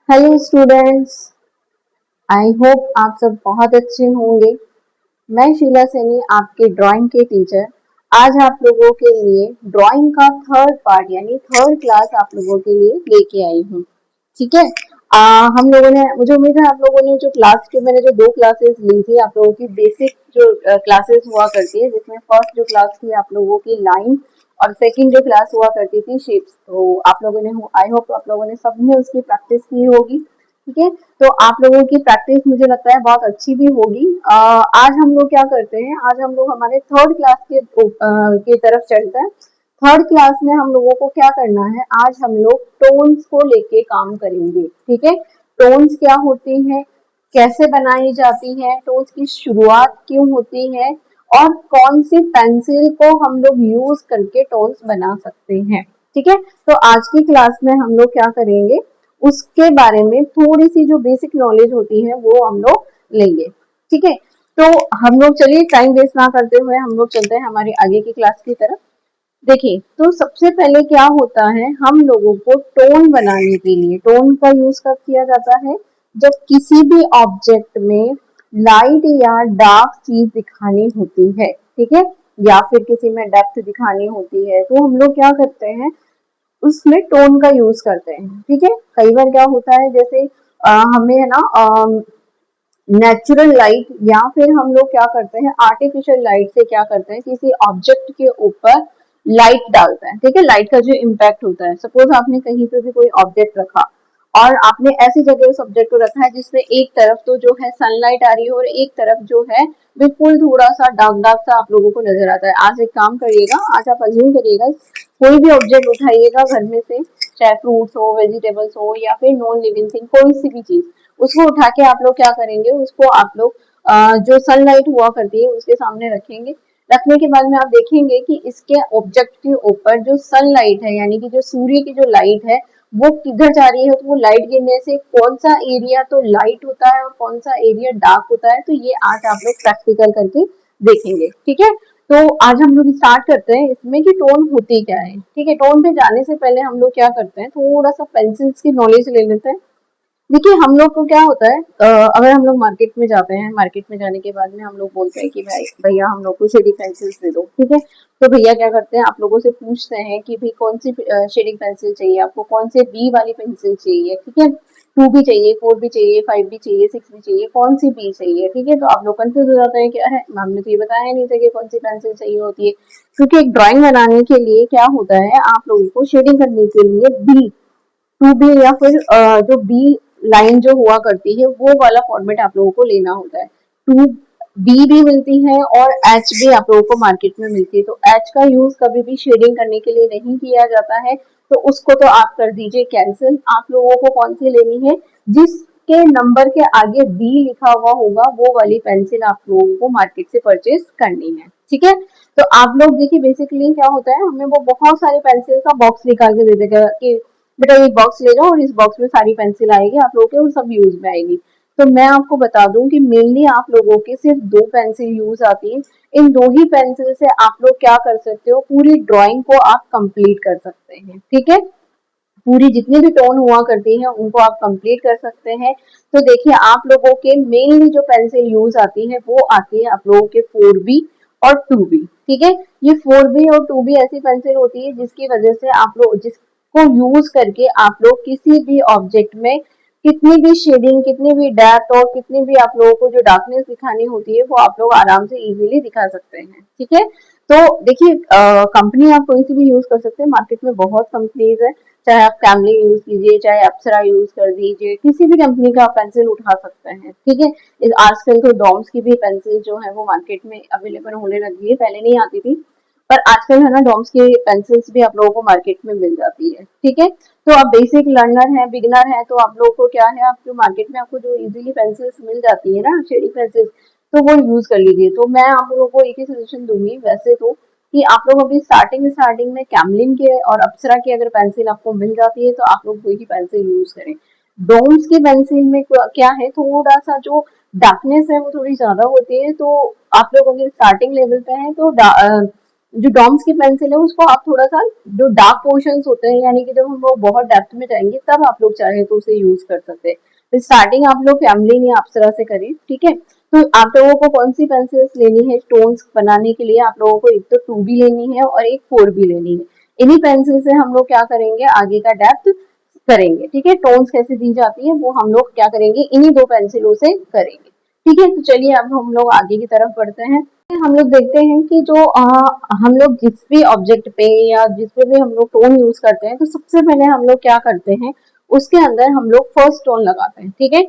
Hello students. I hope आप सब बहुत अच्छे होंगे। मैं शीला सैनी, आपके ड्राइंग के टीचर, आज आप लोगों के लिए ड्राइंग का थर्ड पार्ट यानी थर्ड क्लास आप लोगों के लिए लेके आई हूँ। ठीक है। हम लोगों ने, मुझे उम्मीद है आप लोगों ने जो क्लास के, मैंने जो दो क्लासेस ली थी आप लोगों की बेसिक जो क्लासेस हुआ करती है, जिसमें फर्स्ट जो क्लास थी आप लोगों की लाइन और सेकंड जो क्लास हुआ करती थी शेप्स, तो आप लोगों ने, आई होप आप लोगों ने सबने उसकी प्रैक्टिस की होगी। ठीक है। तो आप लोगों की प्रैक्टिस मुझे लगता है बहुत अच्छी भी होगी। आज हम लोग क्या करते हैं, आज हम लोग हमारे थर्ड क्लास की तरफ चलते हैं। थर्ड क्लास में हम लोगों को क्या करना है, आज हम लोग टोन्स को लेके काम करेंगे। ठीक है। टोन्स क्या होती हैं, कैसे बनाई जाती है, टोन्स की शुरुआत क्यों होती है और कौन सी पेंसिल को हम लोग यूज करके टोन्स बना सकते हैं। ठीक है। तो आज की क्लास में हम लोग क्या करेंगे, उसके बारे में थोड़ी सी जो बेसिक नॉलेज होती है वो हम लोग लेंगे। ठीक है। तो हम लोग, चलिए टाइम वेस्ट ना करते हुए हम लोग चलते हैं हमारी आगे की क्लास की तरफ। देखिए, तो सबसे पहले क्या होता है, हम लोगों को टोन बनाने के लिए टोन का यूज कब किया जाता है, जब किसी भी ऑब्जेक्ट में लाइट या डार्क चीज दिखानी होती है। ठीक है। या फिर किसी में डेप्थ दिखानी होती है तो हम लोग क्या करते हैं, उसमें टोन का यूज करते हैं। ठीक है। कई बार क्या होता है, जैसे हमें है ना नेचुरल लाइट या फिर हम लोग क्या करते हैं, आर्टिफिशियल लाइट से क्या करते हैं, किसी ऑब्जेक्ट के ऊपर लाइट डालते हैं। ठीक है। लाइट का जो इम्पैक्ट होता है, सपोज आपने कहीं पे भी कोई ऑब्जेक्ट रखा और आपने ऐसी जगह उस ऑब्जेक्ट को रखा है जिसमें एक तरफ तो जो है सनलाइट आ रही है और एक तरफ जो है बिल्कुल थोड़ा सा डार्क डार्क सा आप लोगों को नजर आता है। आज एक काम करिएगा, आज आप अज्यूम करिएगा, कोई भी ऑब्जेक्ट उठाइएगा घर में से, चाहे फ्रूट्स हो, वेजिटेबल्स हो या फिर नॉन लिविंग थिंग, कोई सी भी चीज, उसको उठा के आप लोग क्या करेंगे, उसको आप लोग जो सनलाइट हुआ करती है उसके सामने रखेंगे। रखने के बाद में आप देखेंगे कि इसके ऑब्जेक्ट के ऊपर जो सनलाइट है यानी कि जो सूर्य की जो लाइट है वो किधर जा रही है, तो वो लाइट गिरने से कौन सा एरिया तो लाइट होता है और कौन सा एरिया डार्क होता है, तो ये आज आप लोग प्रैक्टिकल करके देखेंगे। ठीक है। तो आज हम लोग स्टार्ट करते हैं इसमें कि टोन होती क्या है। ठीक है। टोन पे जाने से पहले हम लोग क्या करते हैं, थोड़ा सा पेंसिल्स की नॉलेज ले लेते हैं। देखिए, हम लोग को क्या होता है, अगर हम लोग मार्केट में जाते हैं, मार्केट में जाने के बाद में हम लोग बोलते हैं कि भाई भैया हम लोग को शेडिंग पेंसिल्स दे दो। ठीक है। तो भैया क्या करते हैं, आप लोगों से पूछते हैं कि भाई कौन सी शेडिंग पेंसिल चाहिए आपको, कौन से बी वाली पेंसिल चाहिए। ठीक है। 2 भी चाहिए, 4 भी चाहिए, 5 भी चाहिए, 6 भी चाहिए, कौन सी बी चाहिए। ठीक है। तो आप लोग कंफ्यूज हो जाते हैं, क्या है, हमने तो ये बताया नहीं था कि कौन सी पेंसिल चाहिए होती है। क्योंकि एक ड्राइंग बनाने के लिए क्या होता है, आप लोगों को शेडिंग करने के लिए बी, 2B या फिर जो बी लाइन जो हुआ करती है वो वाला फॉर्मेट आप लोगों को लेना होता है। 2B भी मिलती है और H भी आप लोगों को मार्केट में मिलती है। तो H का यूज कभी भी शेडिंग करने के लिए नहीं किया जाता है, तो उसको तो आप कर दीजिए कैंसिल। आप लोगों को कौन सी लेनी है, जिसके नंबर के आगे B लिखा हुआ होगा वो वाली पेंसिल आप लोगों को मार्केट से परचेज करनी है। ठीक है। तो आप लोग देखिए, बेसिकली क्या होता है, हमें वो बहुत सारे पेंसिल का बॉक्स निकाल के दे देगा कि बेटा ये बॉक्स ले जाओ और इस बॉक्स में सारी पेंसिल आएगी आप लोगों के और सब यूज में आएगी। तो मैं आपको बता दूं कि मेनली आप लोगों के सिर्फ 2 पेंसिल यूज आती है। इन 2 ही पेंसिल से आप लोग क्या कर सकते हो, पूरी ड्राइंग को आप कंप्लीट कर सकते हैं। ठीक है। पूरी जितनी भी टोन हुआ करती है उनको आप कंप्लीट कर सकते हैं। तो देखिए, आप लोगों के मेनली जो पेंसिल यूज आती है वो आती है आप लोगों के 4B और 2B। ठीक है। ये 4B और 2B ऐसी पेंसिल होती है जिसकी वजह से आप लोग, जिसको यूज करके आप लोग किसी भी ऑब्जेक्ट में कितनी भी शेडिंग, कितनी भी डेप्थ और कितनी भी आप लोगों को जो डार्कनेस दिखानी होती है वो आप लोग आराम से इजीली दिखा सकते हैं। ठीक है। तो देखिए, कंपनी आप कोई सी भी यूज कर सकते हैं, मार्केट में बहुत कंपनीज है, चाहे आप कैमलिन यूज कीजिए, चाहे अप्सरा यूज कर दीजिए, किसी भी कंपनी का आप पेंसिल उठा सकते हैं। ठीक है। आजकल तो डॉम्स की भी पेंसिल जो है वो मार्केट में अवेलेबल होने लगी है, पहले नहीं आती थी, पर आजकल है ना डॉम्स की पेंसिल्स भी आप लोगों को मार्केट में मिल जाती है। ठीक है। तो आप बेसिक लर्नर है, बिगनर है, तो आप लोगों को क्या है, आप जो मार्केट में आपको जो इजीली पेंसिल्स मिल जाती है ना, शेडिंग पेंसिल्स, तो वो यूज कर लीजिए। तो मैं आप लोगों को एक ही सजेशन दूंगी वैसे तो, कि आप लोग अभी स्टार्टिंग में कैमलिन के और अप्सरा की अगर पेंसिल आपको मिल जाती है तो आप लोग वही पेंसिल यूज करें। डोम्स की पेंसिल में क्या है, थोड़ा सा जो डार्कनेस है वो थोड़ी ज्यादा होती है, तो आप लोग अगर स्टार्टिंग लेवल पे हैं तो जो डॉम्स की पेंसिल है उसको आप थोड़ा सा जो डार्क पोर्शंस होते हैं, यानी कि जब हम लोग बहुत डेप्थ में जाएंगे तब आप लोग चाहे तो उसे यूज कर सकते हैं। तो स्टार्टिंग आप लोग फैमिली या अप्सरा से करें, ठीक है। तो आप लोगों को कौन सी पेंसिल्स लेनी है स्टोन्स बनाने के लिए, आप लोगों को एक तो 2B लेनी है और एक 4B लेनी है। इन्हीं पेंसिल से हम लोग क्या करेंगे, आगे का डेप्थ करेंगे, ठीक है। टोन्स कैसे दी जाती है वो हम लोग क्या करेंगे, इन्हीं दो पेंसिलों से करेंगे, ठीक है। तो चलिए अब हम लोग आगे की तरफ बढ़ते हैं। हम लोग देखते हैं कि जो हम लोग जिस भी ऑब्जेक्ट पे या जिस पे भी हम लोग टोन यूज करते हैं, तो सबसे पहले हम लोग क्या करते हैं, उसके अंदर हम लोग फर्स्ट टोन लगाते हैं, ठीक है।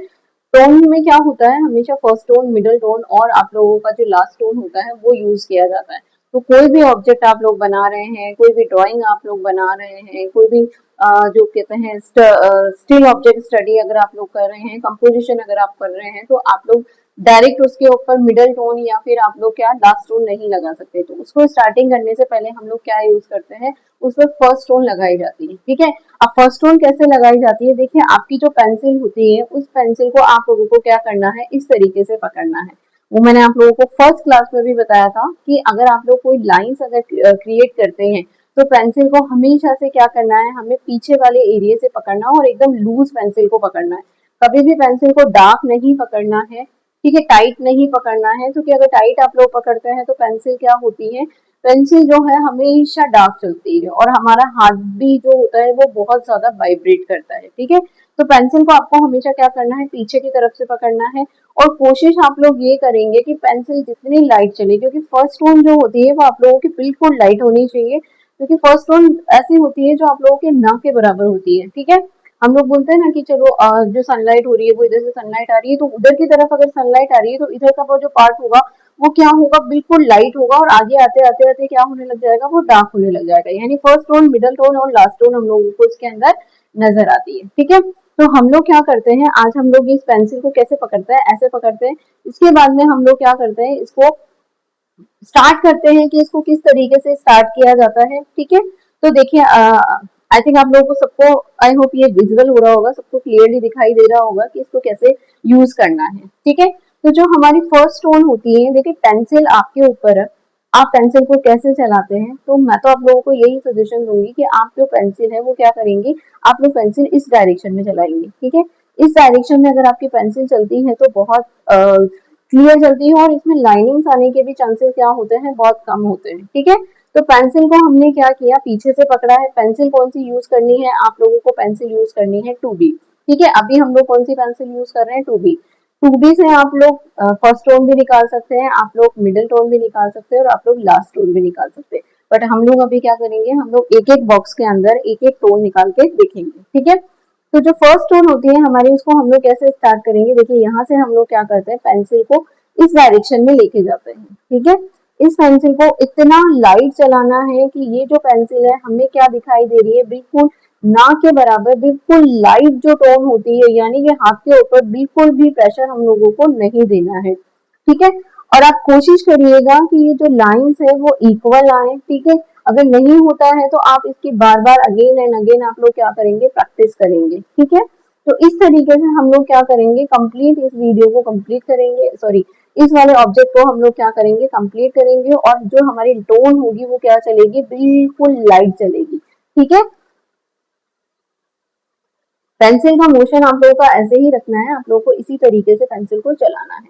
टोन में क्या होता है, हमेशा फर्स्ट टोन, मिडिल टोन और आप लोगों का जो लास्ट टोन होता है वो यूज किया जाता है। तो कोई भी ऑब्जेक्ट आप लोग बना रहे हैं, कोई भी ड्राइंग आप लोग बना रहे हैं, कोई भी जो कहते हैं स्टिल ऑब्जेक्ट स्टडी अगर आप लोग कर रहे हैं, कंपोजिशन अगर आप कर रहे हैं, तो आप लोग डायरेक्ट उसके ऊपर मिडल टोन या फिर आप लोग क्या लास्ट टोन नहीं लगा सकते। तो उसको स्टार्टिंग करने से पहले हम लोग क्या यूज करते हैं, उसमें फर्स्ट टोन लगाई जाती है, ठीक है। अब फर्स्ट टोन कैसे लगाई जाती है, देखिए आपकी जो पेंसिल होती है उस पेंसिल को आप लोगों को क्या करना है, इस तरीके से पकड़ना है। वो मैंने आप लोगों को फर्स्ट क्लास में भी बताया था कि अगर आप लोग कोई लाइंस अगर क्रिएट करते हैं तो पेंसिल को हमेशा से क्या करना है, हमें पीछे वाले एरिया से पकड़ना और एकदम लूज पेंसिल को पकड़ना है। कभी भी पेंसिल को डार्क नहीं पकड़ना है, ठीक है, टाइट नहीं पकड़ना है, क्योंकि अगर टाइट आप लोग पकड़ते हैं तो पेंसिल क्या होती है, पेंसिल जो है हमेशा डार्क चलती है और हमारा हाथ भी जो होता है वो बहुत ज्यादा वाइब्रेट करता है, ठीक है। तो पेंसिल को आपको हमेशा क्या करना है, पीछे की तरफ से पकड़ना है और कोशिश आप लोग ये करेंगे कि पेंसिल जितनी लाइट चले, क्योंकि फर्स्ट टोन जो होती है वो आप लोगों की बिल्कुल लाइट होनी चाहिए, क्योंकि फर्स्ट टोन ऐसी होती है जो आप लोगों के नाक के बराबर होती है, ठीक है। हम लोग बोलते हैं ना कि चलो जो सनलाइट हो रही है वो इधर से सनलाइट आ रही है, तो उधर की तरफ अगर सनलाइट आ रही है तो इधर का वो जो पार्ट होगा वो क्या होगा, बिल्कुल लाइट होगा और आगे आते आते आते क्या होने लग जाएगा, वो डार्क होने लग जाएगा। यानी फर्स्ट टोन, मिडल टोन और लास्ट टोन हम लोगों को इसके अंदर नजर आती है, ठीक है। तो हम लोग क्या करते हैं, आज हम लोग इस पेंसिल को कैसे पकड़ते हैं, ऐसे पकड़ते हैं। इसके बाद में हम लोग क्या करते हैं, इसको स्टार्ट करते हैं कि इसको किस तरीके से स्टार्ट किया जाता है, ठीक है। तो देखिए आई थिंक आप लोगों को सबको, आई होप ये विजुअल हो रहा होगा, सबको क्लियरली दिखाई दे रहा होगा कि इसको कैसे यूज करना है, ठीक है। तो जो हमारी फर्स्ट टोन होती है, देखिए पेंसिल आपके ऊपर है, आप पेंसिल को कैसे चलाते हैं। तो मैं तो आप लोगों को यही सजेशन दूंगी कि आप जो पेंसिल है वो क्या करेंगे, आप लोग पेंसिल इस डायरेक्शन में चलाएंगे, ठीक है। इस डायरेक्शन में अगर आपकी पेंसिल चलती है तो बहुत क्लियर चलती है और इसमें लाइनिंग्स आने के भी चांसेस क्या होते हैं, बहुत कम होते हैं, ठीक है। तो पेंसिल को हमने क्या किया, पीछे से पकड़ा है। पेंसिल कौन सी यूज करनी है, आप लोगों को पेंसिल यूज करनी है 2B, ठीक है। अभी हम लोग कौन सी पेंसिल यूज कर रहे हैं, 2B। 2B से आप लोग फर्स्ट टोन भी निकाल सकते हैं, आप लोग मिडिल टोन भी निकाल सकते हैं और आप लोग लास्ट टोन भी निकाल सकते हैं। बट हम लोग अभी क्या करेंगे, हम लोग एक एक बॉक्स के अंदर एक एक टोन निकाल के देखेंगे, ठीक है। तो जो फर्स्ट टोन होती है हमारी, उसको हम लोग कैसे स्टार्ट करेंगे, देखिए यहाँ से हम लोग क्या करते हैं, पेंसिल को इस डायरेक्शन में लेके जाते हैं, ठीक है। इस पेंसिल को इतना लाइट चलाना है कि ये जो पेंसिल है हमें क्या दिखाई दे रही है, बिल्कुल ना के बराबर, बिल्कुल लाइट जो टोन होती है, यानी कि हाथ के ऊपर बिल्कुल भी प्रेशर हम लोगों को नहीं देना है, ठीक है। और आप कोशिश करिएगा कि ये जो लाइंस है वो इक्वल आए, ठीक है। अगर नहीं होता है तो आप इसकी बार बार अगेन एंड अगेन आप लोग क्या करेंगे, प्रैक्टिस करेंगे, ठीक है। तो इस तरीके से हम लोग क्या करेंगे, कंप्लीट इस वीडियो को कंप्लीट करेंगे, सॉरी इस वाले ऑब्जेक्ट को हम लोग क्या करेंगे, कंप्लीट करेंगे और जो हमारी टोन होगी वो क्या चलेगी, बिल्कुल लाइट चलेगी, ठीक है। पेंसिल का मोशन आप लोगों का ऐसे ही रखना है, आप लोगों को इसी तरीके से पेंसिल को चलाना है,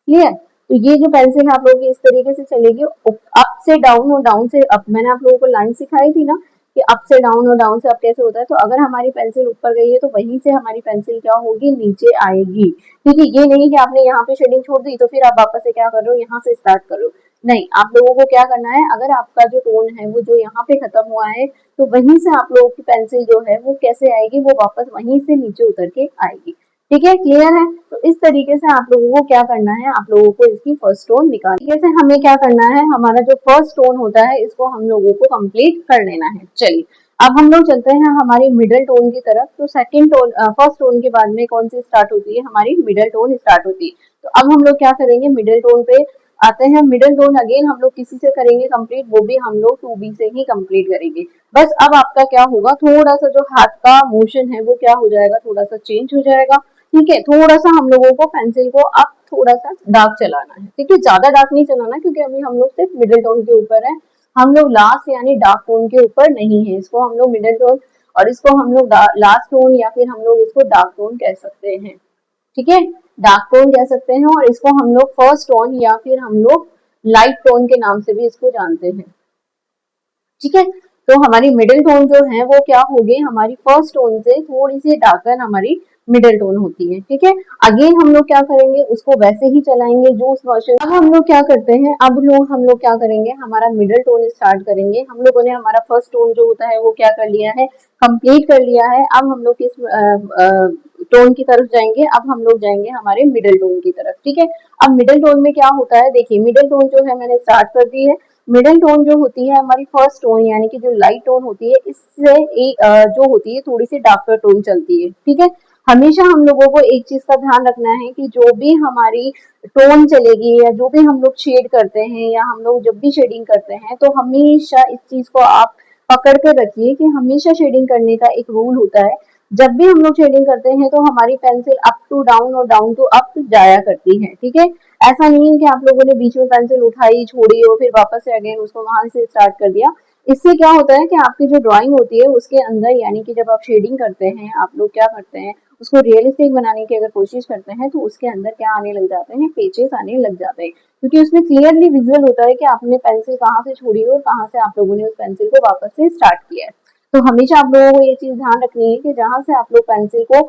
क्लियर। तो ये जो पेंसिल आप लोगों की इस तरीके से चलेगी, अप से डाउन और डाउन से अप, मैंने आप लोगों को लाइन सिखाई थी ना कि अप से डाउन और डाउन से अप कैसे होता है। तो अगर हमारी पेंसिल ऊपर गई है तो वहीं से हमारी पेंसिल क्या होगी, नीचे आएगी, ठीक है। ये नहीं कि आपने यहाँ पे शेडिंग छोड़ दी तो फिर आप वापस से क्या कर रहे हो, यहाँ से स्टार्ट कर रहे हो, नहीं। आप लोगों को क्या करना है, अगर आपका जो टोन है वो जो यहाँ पे खत्म हुआ है तो वहीं से आप लोगों की पेंसिल जो है वो कैसे आएगी, वो वापस वहीं से नीचे उतर के आएगी, ठीक है, क्लियर है। तो इस तरीके से आप लोगों को क्या करना है, आप लोगों को इसकी फर्स्ट टोन निकालनी है। जैसे हमें क्या करना है, हमारा जो फर्स्ट टोन होता है इसको हम लोगों को कंप्लीट कर लेना है। चलिए अब हम लोग चलते हैं हमारी मिडिल टोन की तरफ। तो सेकंड टोन, फर्स्ट टोन के बाद में कौन सी स्टार्ट होती है, हमारी मिडिल टोन स्टार्ट होती है। तो अब हम लोग क्या करेंगे, मिडिल टोन पे आते हैं। मिडिल टोन अगेन हम लोग किसी से करेंगे कंप्लीट, वो भी हम लोग 2B से ही कंप्लीट करेंगे। बस अब आपका क्या होगा, थोड़ा सा जो हाथ का मोशन है वो क्या हो जाएगा, थोड़ा सा चेंज हो जाएगा, ठीक है। थोड़ा सा हम लोगों को पेंसिल को अब थोड़ा सा डार्क चलाना है, ठीक है, ज्यादा डार्क नहीं चलाना क्योंकि अभी हम लोग सिर्फ मिडिल टोन के ऊपर है। हम लोग लास्ट यानी डार्क टोन के ऊपर नहीं है, इसको हम लोग मिडिल टोन और इसको हम लोग लास्ट टोन या फिर हम लोग इसको डार्क टोन कह सकते हैं। ठीक है, डार्क टोन कह सकते हैं और इसको हम लोग फर्स्ट टोन या फिर हम लोग लाइट टोन के नाम से भी इसको जानते हैं। ठीक है, तो हमारी मिडिल टोन जो है वो क्या होगी, हमारी फर्स्ट टोन से थोड़ी सी डार्कर हमारी मिडिल टोन होती है। ठीक है, अगेन हम लोग क्या करेंगे, उसको वैसे ही चलाएंगे जो उस वर्जन। अब हम लोग क्या करते हैं, अब हम लोग क्या करेंगे, हमारा मिडिल टोन स्टार्ट करेंगे। हम लोगों ने हमारा फर्स्ट टोन जो होता है वो क्या कर लिया है, कंप्लीट कर लिया है। अब हम लोग किस टोन की तरफ जाएंगे, अब हम लोग जाएंगे हमारे मिडिल टोन की तरफ। ठीक है, अब मिडिल टोन में क्या होता है, देखिए मिडिल टोन जो है मैंने स्टार्ट कर दी है। मिडिल टोन जो होती है हमारी फर्स्ट टोन यानी कि जो लाइट टोन होती है, इससे जो होती है थोड़ी सी डार्कर टोन चलती है। ठीक है, हमेशा हम लोगों को एक चीज का ध्यान रखना है कि जो भी हमारी टोन चलेगी या जो भी हम लोग शेड करते हैं या हम लोग जब भी शेडिंग करते हैं, तो हमेशा इस चीज को आप पकड़ के रखिए कि हमेशा शेडिंग करने का एक रूल होता है। जब भी हम लोग शेडिंग करते हैं तो हमारी पेंसिल अप टू डाउन और डाउन टू अप जाया करती है। ठीक है, ऐसा नहीं है कि आप लोगों ने बीच में पेंसिल उठाई छोड़ी और फिर वापस से अगेन उसको वहां से स्टार्ट कर दिया। इससे क्या होता है कि आपकी जो ड्राइंग होती है उसके अंदर यानी कि जब आप शेडिंग करते हैं, आप लोग क्या करते हैं, उसको रियलिस्टिक बनाने की अगर कोशिश करते हैं तो उसके अंदर क्या आने लग जाते हैं, पेचेस आने लग जाते हैं, क्योंकि उसमें क्लियरली विजुअल होता है कि आपने पेंसिल कहाँ से छोड़ी और कहाँ से आप लोगों ने उस पेंसिल को वापस से स्टार्ट किया है। तो हमेशा आप लोगों को ये चीज ध्यान रखनी है कि जहां से आप लोग पेंसिल को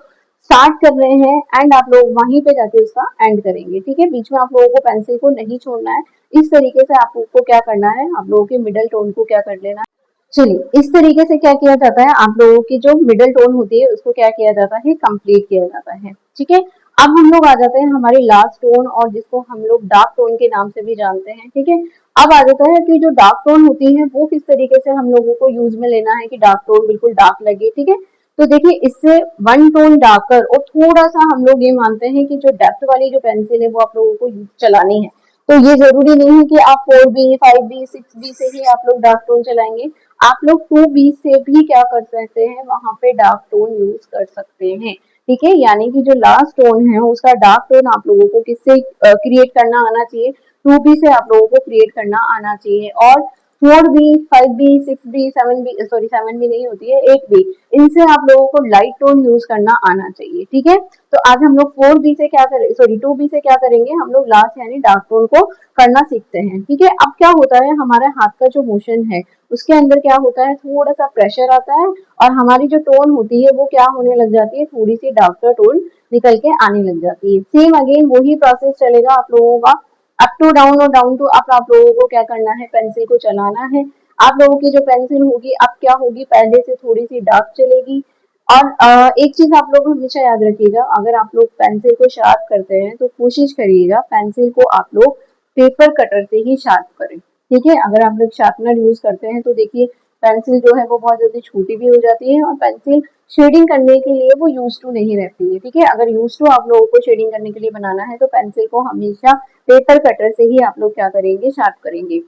स्टार्ट कर रहे हैं एंड आप लोग वहीं पे जाके उसका एंड करेंगे। ठीक है, बीच में आप लोगों को पेंसिल को नहीं छोड़ना है। इस तरीके से आप लोगों को क्या करना है, आप लोगों के मिडल टोन को क्या कर लेना है। चलिए, इस तरीके से क्या किया जाता है, आप लोगों की जो मिडल टोन होती है उसको क्या किया जाता है, कंप्लीट किया जाता है। ठीक है, अब हम लोग आ जाते हैं हमारी लास्ट टोन और जिसको हम लोग डार्क टोन के नाम से भी जानते हैं। ठीक है, अब आ जाता है कि जो डार्क टोन होती है वो किस तरीके से हम लोगों को यूज में लेना है कि डार्क टोन बिल्कुल डार्क लगे। ठीक है, तो देखिए इससे वन टोन डार्कर और थोड़ा सा हम लोग ये मानते हैं कि जो डेप्थ वाली जो पेंसिल है वो आप लोगों को चलानी है। तो ये जरूरी नहीं है कि आप 4B 5B 6B से ही आप लोग डार्क टोन चलाएंगे। आप लोग 2B से भी क्या कर सकते हैं, वहां पे डार्क टोन यूज कर सकते हैं। ठीक है, यानी कि जो लास्ट टोन है उसका डार्क टोन आप लोगों को किससे क्रिएट करना आना चाहिए, 2B से आप लोगों को क्रिएट करना आना चाहिए। और 4B 5B 6B 7B, sorry 7B नहीं होती है, 8B, इनसे आप लोगों को लाइट टोन यूज करना आना चाहिए। ठीक है, तो आज हम लोग 4B से क्या करें, सॉरी 2B से क्या करेंगे, हम लोग लास्ट यानी डार्क टोन को करना सीखते हैं। ठीक है, अब क्या होता है, हमारे हाथ का जो मोशन है उसके अंदर क्या होता है, थोड़ा सा प्रेशर आता है और हमारी जो टोन होती है वो क्या होने लग जाती है, थोड़ी सी डार्कर टोन निकल के आने लग जाती है। सेम अगेन वही प्रोसेस चलेगा आप लोगों का, अप टू डाउन और डाउन टू अप आप लोगों को क्या करना है, पेंसिल को चलाना है। आप लोगों की जो पेंसिल होगी अब क्या होगी, पहले से थोड़ी सी डार्क चलेगी। और एक चीज आप लोग हमेशा याद रखिएगा, अगर आप लोग पेंसिल को शार्प करते हैं तो कोशिश करिएगा पेंसिल को आप लोग पेपर कटर से ही शार्प करें। ठीक है, अगर आप लोग शार्पनर यूज करते हैं तो देखिए पेंसिल जो है वो बहुत जल्दी छोटी भी हो जाती है और पेंसिल शेडिंग करने के लिए वो यूज टू नहीं रहती है। ठीक है, अगर यूज टू आप लोगों को शेडिंग करने के लिए बनाना है तो पेंसिल को हमेशा पेपर कटर से ही आप लोग क्या करेंगे, शार्प करेंगे।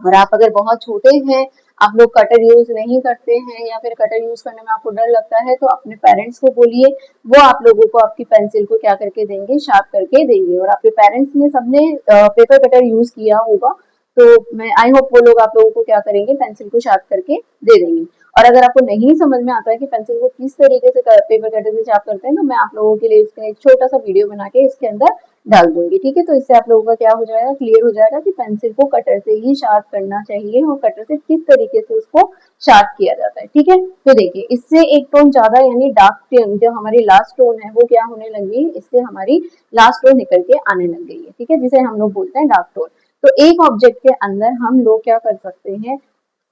और आप अगर बहुत छोटे हैं, आप लोग कटर यूज नहीं करते हैं या फिर कटर यूज करने में आपको डर लगता है, तो अपने पेरेंट्स को बोलिए, वो आप लोगों को आपकी पेंसिल को क्या करके देंगे, शार्प करके देंगे। और आपके पेरेंट्स ने सबने पेपर कटर यूज किया होगा, तो मैं आई होप वो लोग आप लोगों को क्या करेंगे, पेंसिल को शार्प करके दे देंगे। और अगर आपको नहीं समझ में आता है कि पेंसिल को किस तरीके से पेपर कटर से शार्प करते हैं, तो मैं आप लोगों के लिए इसका एक छोटा सा वीडियो बना के इसके अंदर डाल दूंगी। ठीक है, तो इससे आप लोगों का क्या हो जाएगा, क्लियर हो जाएगा कि पेंसिल को कटर से ही शार्प करना चाहिए और कटर से किस तरीके से उसको शार्प किया जाता है। ठीक है, तो देखिए इससे एक टोन ज्यादा यानी डार्क टोन जो हमारी लास्ट टोन है वो क्या होने लगी, इससे हमारी लास्ट टोन निकल के आने लग गई है। ठीक है, जिसे हम लोग बोलते हैं डार्क टोन। तो एक ऑब्जेक्ट के अंदर हम लोग क्या कर सकते हैं,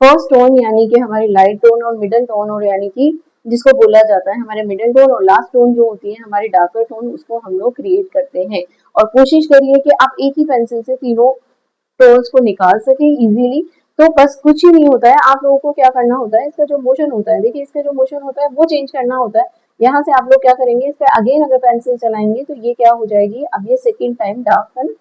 फर्स्ट टोन यानी कि हमारी लाइट टोन और मिडल टोन और यानी कि जिसको बोला जाता है हमारे मिडिल टोन और लास्ट टोन जो होती है हमारी डार्कर टोन, उसको हम लोग क्रिएट करते हैं। और कोशिश करिए कि आप एक ही पेंसिल से तीनों टोन्स को निकाल सके इजीली। तो बस कुछ ही नहीं होता है, आप लोगों को क्या करना होता है, इसका जो मोशन होता है, देखिए इसका जो मोशन होता है वो चेंज करना होता है। यहाँ से आप लोग क्या करेंगे, इस पर अगेन अगर पेंसिल चलाएंगे तो ये क्या हो जाएगी, अब ये सेकेंड टाइम डार्क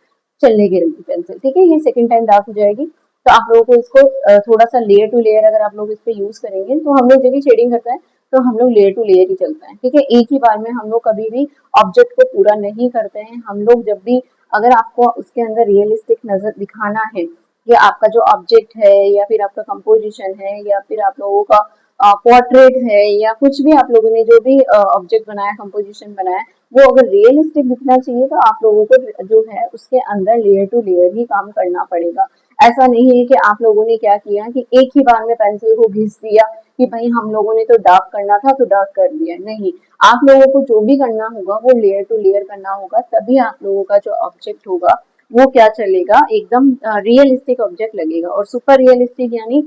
चलने गिरेगी पेंसिल। ठीक है, ये सेकेंड टाइम डार्क हो जाएगी। तो आप लोगों को इसको थोड़ा सा लेयर टू लेयर अगर आप लोग इस पे यूज करेंगे, तो हम लोग जब भी शेडिंग करते हैं तो हम लोग लेयर टू लेयर ही चलते हैं। ठीक है, एक ही बार में हम लोग कभी भी ऑब्जेक्ट को पूरा नहीं करते हैं। हम लोग जब भी, अगर आपको उसके अंदर रियलिस्टिक नजर दिखाना है कि आपका जो ऑब्जेक्ट है या फिर आपका कंपोजिशन है या फिर आप लोगों का पोर्ट्रेट है या कुछ भी आप लोगों ने जो भी ऑब्जेक्ट बनाया, कंपोजिशन बनाया, वो अगर रियलिस्टिक दिखना चाहिए तो आप लोगों को जो है उसके अंदर लेयर टू लेयर ही काम करना पड़ेगा। ऐसा नहीं है कि आप लोगों ने क्या किया कि एक ही बार में पेंसिल को घिस दिया कि भाई हम लोगों ने तो डार्क करना था तो डार्क कर दिया। नहीं, आप लोगों को जो भी करना होगा वो लेयर टू लेयर करना होगा, तभी आप लोगों का जो ऑब्जेक्ट होगा वो क्या चलेगा, एकदम रियलिस्टिक ऑब्जेक्ट लगेगा। और सुपर रियलिस्टिक यानी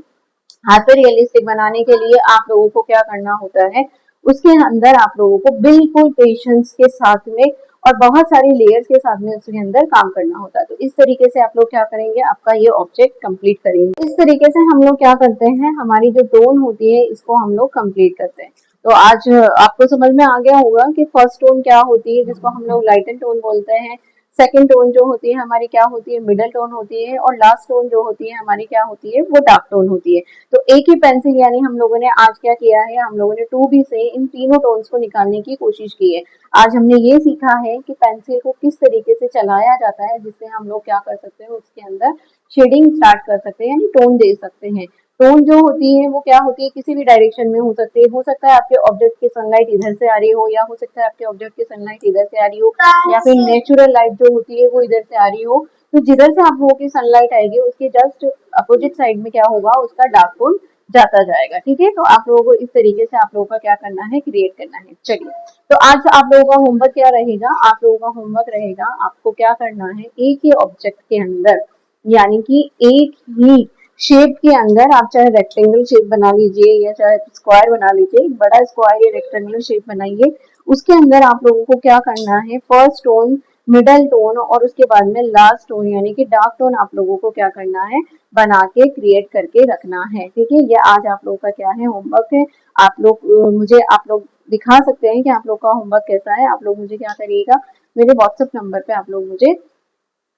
हाइपर रियलिस्टिक बनाने के लिए आप लोगों को क्या करना होता है, उसके अंदर आप लोगों को बिल्कुल पेशेंस के साथ में और बहुत सारी लेयर्स के साथ में उसके अंदर काम करना होता है। तो इस तरीके से आप लोग क्या करेंगे, आपका ये ऑब्जेक्ट कंप्लीट करेंगे। इस तरीके से हम लोग क्या करते हैं, हमारी जो टोन होती है इसको हम लोग कंप्लीट करते हैं। तो आज आपको समझ में आ गया होगा कि फर्स्ट टोन क्या होती है, जिसको हम लोग लाइट एंड टोन बोलते हैं। सेकंड टोन जो होती है हमारी क्या होती है, मिडल टोन होती है। और लास्ट टोन जो होती है हमारी क्या होती है, वो डार्क टोन होती है। तो एक ही पेंसिल यानी हम लोगों ने आज क्या किया है, हम लोगों ने 2B से इन तीनों टोन्स को निकालने की कोशिश की है। आज हमने ये सीखा है कि पेंसिल को किस तरीके से चलाया जाता है, जिससे हम लोग क्या कर सकते हैं, उसके अंदर शेडिंग स्टार्ट कर सकते हैं यानी टोन दे सकते हैं। टोन जो होती है वो क्या होती है, किसी भी डायरेक्शन में हो सकती है। हो सकता है आपके ऑब्जेक्ट की सनलाइट इधर से आ रही हो, या हो सकता है आपके ऑब्जेक्ट की सनलाइट इधर से आ रही हो, या फिर नेचुरल लाइट जो होती है वो इधर से आ रही हो। तो जिधर से आप लोगों की सनलाइट आएगी उसके जस्ट अपोजिट साइड में क्या होगा, उसका डार्क टोन जाता जाएगा। ठीक है, तो आप लोगों को इस तरीके से आप लोगों का क्या करना है, क्रिएट करना है। चलिए, तो आज आप लोगों का होमवर्क क्या रहेगा, आप लोगों का होमवर्क रहेगा आपको क्या करना है, एक ही ऑब्जेक्ट के अंदर यानी कि एक ही शेप के अंदर, आप चाहे रेक्टेंगल शेप बना लीजिए या चाहे स्क्वायर बना लीजिए, बड़ा स्क्वायर या रेक्टेंगुलर शेप बनाइए। उसके अंदर आप लोगों को क्या करना है, फर्स्ट टोन, मिडल टोन और उसके बाद में लास्ट टोन यानी कि डार्क टोन आप लोगों को क्या करना है, बना के क्रिएट करके रखना है। ठीक है, ये आज आप लोगों का क्या है, होमवर्क है। आप लोग मुझे आप लोग दिखा सकते हैं कि आप लोग का होमवर्क कैसा है। आप लोग मुझे क्या करिएगा, मेरे व्हाट्सएप नंबर पे आप लोग मुझे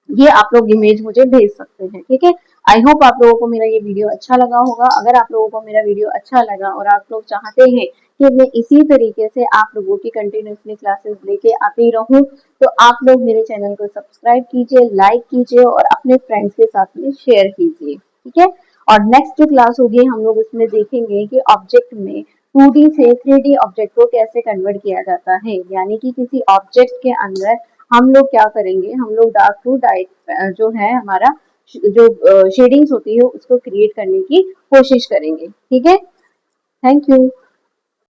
ये आप लोग इमेज मुझे भेज सकते हैं। ठीक है, आई होप आप लोगों को मेरा ये वीडियो अच्छा लगा होगा। अगर आप लोगों को मेरा वीडियो अच्छा लगा और आप लोग चाहते हैं कि मैं इसी तरीके से आप लोगों की कंटिन्यूसली क्लासेस लेके आती रहूं, तो आप लोग मेरे चैनल को सब्सक्राइब कीजिए, लाइक कीजिए और अपने फ्रेंड्स के साथ में शेयर कीजिए। ठीक है, और नेक्स्ट जो क्लास होगी हम लोग उसमें देखेंगे कि ऑब्जेक्ट में 2D से 3D ऑब्जेक्ट को कैसे कन्वर्ट किया जाता है, यानी कि किसी ऑब्जेक्ट के अंदर हम लोग क्या करेंगे, हम लोग डार्क टू डाइट जो है हमारा जो शेडिंग्स होती है उसको क्रिएट करने की कोशिश करेंगे। ठीक है, थैंक यू।